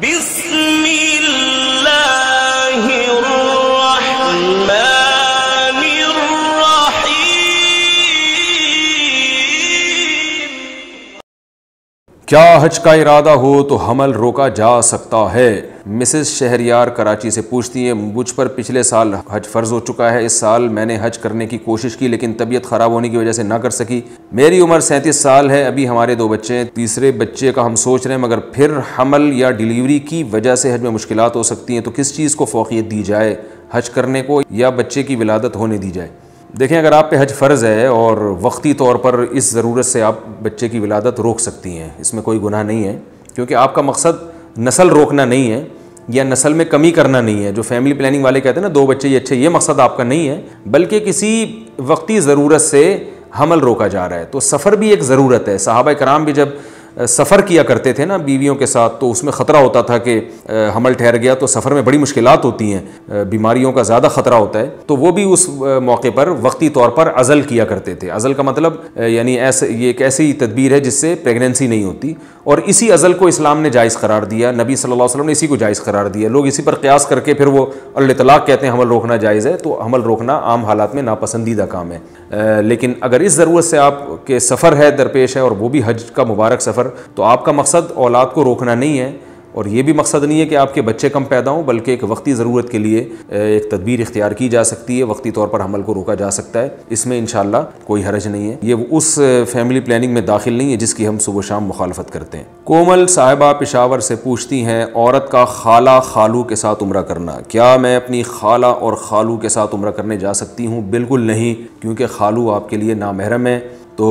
بسم اللہ الرحمن کیا حج کا ارادہ ہو تو حمل روکا جا سکتا ہے؟ مسز شہریار کراچی سے پوچھتی ہیں، مجھ پر پچھلے سال حج فرض ہو چکا ہے۔ اس سال میں نے حج کرنے کی کوشش کی لیکن طبیعت خراب ہونے کی وجہ سے نہ کر سکی۔ میری عمر 37 سال ہے، ابھی ہمارے 2 بچے ہیں، تیسرے بچے کا ہم سوچ رہے ہیں، مگر پھر حمل یا ڈیلیوری کی وجہ سے حج میں مشکلات ہو سکتی ہیں، تو کس چیز کو فوقیت دی جائے، حج کرنے کو یا بچے کی ولادت ہونے دی جائے؟ دیکھیں، اگر آپ پہ حج فرض ہے اور وقتی طور پر اس ضرورت سے آپ بچے کی ولادت روک سکتی ہیں، اس میں کوئی گناہ نہیں ہے، کیونکہ آپ کا مقصد نسل روکنا نہیں ہے یا نسل میں کمی کرنا نہیں ہے۔ جو فیملی پلاننگ والے کہتے ہیں نا 2 بچے یہ اچھے، یہ مقصد آپ کا نہیں ہے، بلکہ کسی وقتی ضرورت سے حمل روکا جا رہا ہے۔ تو سفر بھی ایک ضرورت ہے۔ صحابہ کرام بھی جب سفر کیا کرتے تھے نا بیویوں کے ساتھ، تو اس میں خطرہ ہوتا تھا کہ حمل ٹھہر گیا تو سفر میں بڑی مشکلات ہوتی ہیں، بیماریوں کا زیادہ خطرہ ہوتا ہے، تو وہ بھی اس موقع پر وقتی طور پر عزل کیا کرتے تھے۔ عزل کا مطلب یعنی یہ ایک ایسی تدبیر ہے جس سے پریگننسی نہیں ہوتی، اور اسی عزل کو اسلام نے جائز قرار دیا، نبی صلی اللہ علیہ وسلم نے اسی کو جائز قرار دیا۔ لوگ اسی پر قیاس کر کے پھر وہ الاطلاق کہتے ہیں حمل روکنا جائز ہے، تو حمل روکنا عام حالات میں ناپسندیدہ کام ہے۔ لیکن اگر اس ضرورت سے آپ کے سفر ہے درپیش ہے، اور وہ بھی حج کا مبارک سفر، تو آپ کا مقصد اولاد کو روکنا نہیں ہے، اور یہ بھی مقصد نہیں ہے کہ آپ کے بچے کم پیدا ہوں، بلکہ ایک وقتی ضرورت کے لیے ایک تدبیر اختیار کی جا سکتی ہے، وقتی طور پر حمل کو روکا جا سکتا ہے، اس میں انشاءاللہ کوئی حرج نہیں ہے۔ یہ اس فیملی پلاننگ میں داخل نہیں ہے جس کی ہم صبح و شام مخالفت کرتے ہیں۔ کومل صاحبہ پشاور سے پوچھتی ہیں، عورت کا خالہ خالو کے ساتھ عمرہ کرنا، کیا میں اپنی خالہ اور خالو کے ساتھ عمرہ کرنے جا سکتی ہوں؟ بالکل نہیں، کیونکہ خالو آپ کے لیے نامحرم ہے، تو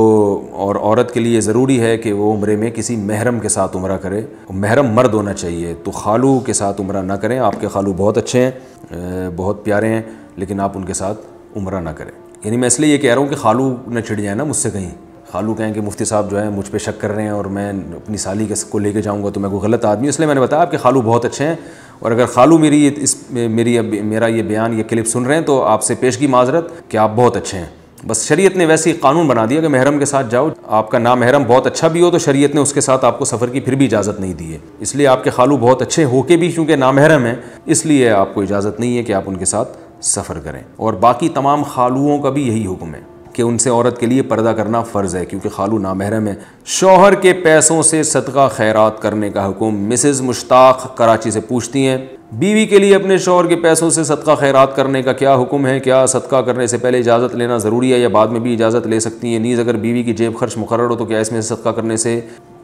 اور عورت کے لیے ضروری ہے کہ وہ عمرے میں کسی محرم کے ساتھ عمرہ کرے، محرم مرد ہونا چاہیے، تو خالو کے ساتھ عمرہ نہ کریں۔ آپ کے خالو بہت اچھے ہیں، بہت پیارے ہیں، لیکن آپ ان کے ساتھ عمرہ نہ کریں۔ یعنی میں اس لیے یہ کہہ رہا ہوں کہ خالو نہ چھڑ جائیں نا مجھ سے کہیں، خالو کہیں کہ مفتی صاحب جو ہیں مجھ پہ شک کر رہے ہیں اور میں اپنی سالی کو لے کے جاؤں گا تو میں کوئی غلط آدمی ہوں۔ اس لیے میں نے بتایا آپ کے خالو بہت اچھے ہیں، اور اگر خالو میرا یہ بیان، یہ کلپ سن رہے ہیں تو آپ سے پیشگی معذرت کہ آپ بہت اچھے ہیں۔ بس شریعت نے ویسے ہی قانون بنا دیا کہ محرم کے ساتھ جاؤ، آپ کا نامحرم بہت اچھا بھی ہو تو شریعت نے اس کے ساتھ آپ کو سفر کی پھر بھی اجازت نہیں دی ہے۔ اس لیے آپ کے خالو بہت اچھے ہو کے بھی چونکہ نامحرم ہیں، اس لیے آپ کو اجازت نہیں ہے کہ آپ ان کے ساتھ سفر کریں۔ اور باقی تمام خالوؤں کا بھی یہی حکم ہے کہ ان سے عورت کے لیے پردہ کرنا فرض ہے، کیونکہ خالو نامحرم ہے۔ شوہر کے پیسوں سے صدقہ خیرات کرنے کا حکم، مسز مشتاق کراچی سے پوچھتی ہیں، بیوی کے لیے اپنے شوہر کے پیسوں سے صدقہ خیرات کرنے کا کیا حکم ہے؟ کیا صدقہ کرنے سے پہلے اجازت لینا ضروری ہے یا بعد میں بھی اجازت لے سکتی ہیں؟ نیز اگر بیوی کی جیب خرچ مقرر ہو تو کیا اس میں صدقہ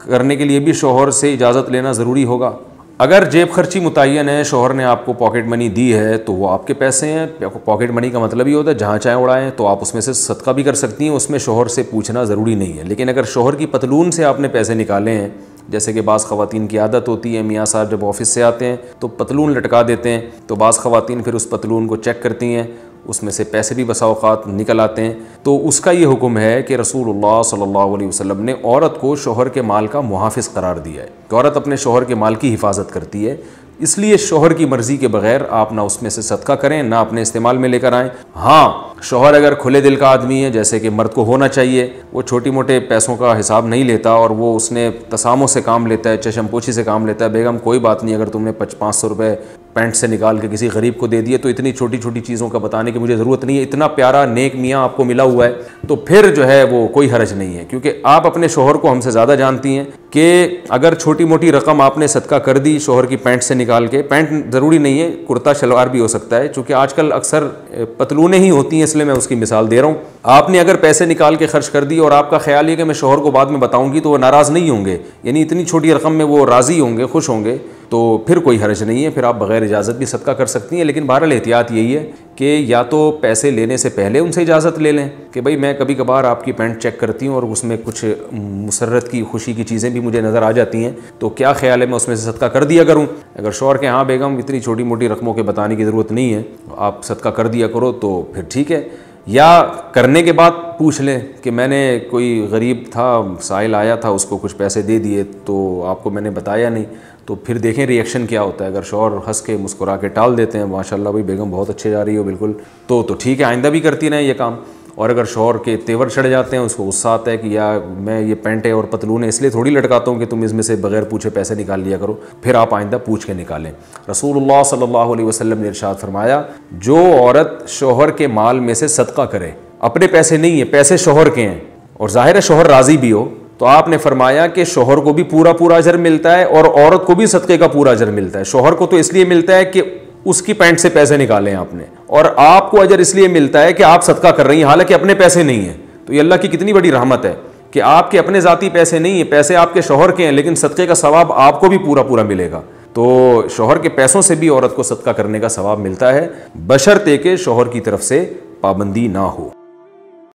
کرنے کے لیے بھی شوہر سے اجازت لینا ضروری ہوگا؟ اگر جیب خرچی متعین ہے، شوہر نے آپ کو پاکٹ منی دی ہے تو وہ آپ کے پیسے ہیں۔ پاکٹ منی کا مطلب یہ ہوتا ہے جہاں چاہیں اڑائیں، تو آپ اس میں سے صدقہ بھی کر سکتی ہیں، اس میں شوہر سے پوچھنا ضروری نہیں ہے۔ لیکن اگر شوہر کی پتلون سے آپ نے پیسے نکالے ہیں، جیسے کہ بعض خواتین کی عادت ہوتی ہے، میاں صاحب جب آفس سے آتے ہیں تو پتلون لٹکا دیتے ہیں، تو بعض خواتین پھر اس پتلون کو چیک کرتی ہیں، اس میں سے پیسے بھی بسا اوقات نکل آتے ہیں، تو اس کا یہ حکم ہے کہ رسول اللہ صلی اللہ علیہ وسلم نے عورت کو شوہر کے مال کا محافظ قرار دیا ہے، کہ عورت اپنے شوہر کے مال کی حفاظت کرتی ہے، اس لیے شوہر کی مرضی کے بغیر آپ نہ اس میں سے صدقہ کریں نہ اپنے استعمال میں لے کر آئیں۔ ہاں، شوہر اگر کھلے دل کا آدمی ہے، جیسے کہ مرد کو ہونا چاہیے، وہ چھوٹی موٹے پیسوں کا حساب نہیں لیتا اور وہ اس نے تساموں سے کام لیتا ہے، چشم پوچھی سے کام لیتا ہے، بیگم کوئی بات نہیں، اگر تم نے 500 روپے پینٹ سے نکال کے کسی غریب کو دے دیے تو اتنی چھوٹی چھوٹی چیزوں کا بتانے کی مجھے ضرورت نہیں ہے، اتنا پیارا نیک میاں آپ کو ملا ہوا ہے، تو پھر جو ہے وہ کوئی حرج نہیں ہے، کیونکہ آپ اپنے شوہر کو ہم سے زیادہ جانتی ہیں کہ اگر چھوٹی موٹی رقم آپ نے صدقہ کر دی شوہر کی پینٹ سے نکال کے، پینٹ ضروری نہیں ہے، کرتا شلوار بھی ہو سکتا ہے، چونکہ آج کل اکثر پتلونیں ہی ہوتی ہیں، اس لیے میں اس کی مثال دے رہا ہوں۔ آپ نے اگر پیسے نکال کے خرچ کر دی اور آپ کا خیال ہے کہ میں شوہر کو بعد میں بتاؤں گی تو وہ ناراض نہیں ہوں گے، یعنی اتنی چھوٹی رقم میں وہ راضی ہوں گے، خوش ہوں گے، تو پھر کوئی حرج نہیں ہے، پھر آپ بغیر اجازت بھی صدقہ کر سکتی ہیں۔ لیکن بہرحال احتیاط یہی ہے کہ یا تو پیسے لینے سے پہلے ان سے اجازت لے لیں کہ بھائی میں کبھی کبھار آپ کی پینٹ چیک کرتی ہوں اور اس میں کچھ مسرت کی خوشی کی چیزیں بھی مجھے نظر آ جاتی ہیں، تو کیا خیال ہے میں اس میں سے صدقہ کر دیا کروں؟ اگر شوہر کے ہاں بیگم اتنی چھوٹی موٹی رقموں کے بتانے کی ضرورت نہیں ہے، آپ صدقہ کر دیا کرو، تو پھر ٹھیک ہے۔ یا کرنے کے بعد پوچھ لیں کہ میں نے کوئی غریب تھا، سائل آیا تھا، اس کو کچھ پیسے دے دیے تو آپ کو میں نے بتایا نہیں، تو پھر دیکھیں ریئیکشن کیا ہوتا ہے۔ اگر شوہر ہنس کے مسکرا کے ٹال دیتے ہیں، ماشاء اللہ بھائی بیگم بہت اچھے جا رہی ہو بالکل، تو ٹھیک ہے، آئندہ بھی کرتی رہیں یہ کام۔ اور اگر شوہر کے تیور چڑھ جاتے ہیں اس کو غصہ آتا ہے کہ یا میں یہ پینٹیں اور پتلونیں اس لیے تھوڑی لٹکاتا ہوں کہ تم اس میں سے بغیر پوچھے پیسے نکال لیا کرو، پھر آپ آئندہ پوچھ کے نکالیں۔ رسول اللہ صلی اللہ علیہ وسلم نے ارشاد فرمایا جو عورت شوہر کے مال میں سے صدقہ کرے، اپنے پیسے نہیں ہیں، پیسے شوہر کے ہیں، اور ظاہر ہے شوہر راضی بھی ہو، تو آپ نے فرمایا کہ شوہر کو بھی پورا اجر ملتا ہے اور عورت کو بھی صدقے کا پورا اجر ملتا ہے۔ شوہر کو تو اس لیے ملتا ہے کہ اس کی پینٹ سے پیسے نکالے آپ نے، اور آپ کو اجر اس لیے ملتا ہے کہ آپ صدقہ کر رہی ہیں حالانکہ اپنے پیسے نہیں ہیں۔ تو یہ اللہ کی کتنی بڑی رحمت ہے کہ آپ کے اپنے ذاتی پیسے نہیں ہیں، پیسے آپ کے شوہر کے ہیں، لیکن صدقے کا ثواب آپ کو بھی پورا ملے گا۔ تو شوہر کے پیسوں سے بھی عورت کو صدقہ کرنے کا ثواب ملتا ہے، بشرطے کہ شوہر کی طرف سے پابندی نہ ہو۔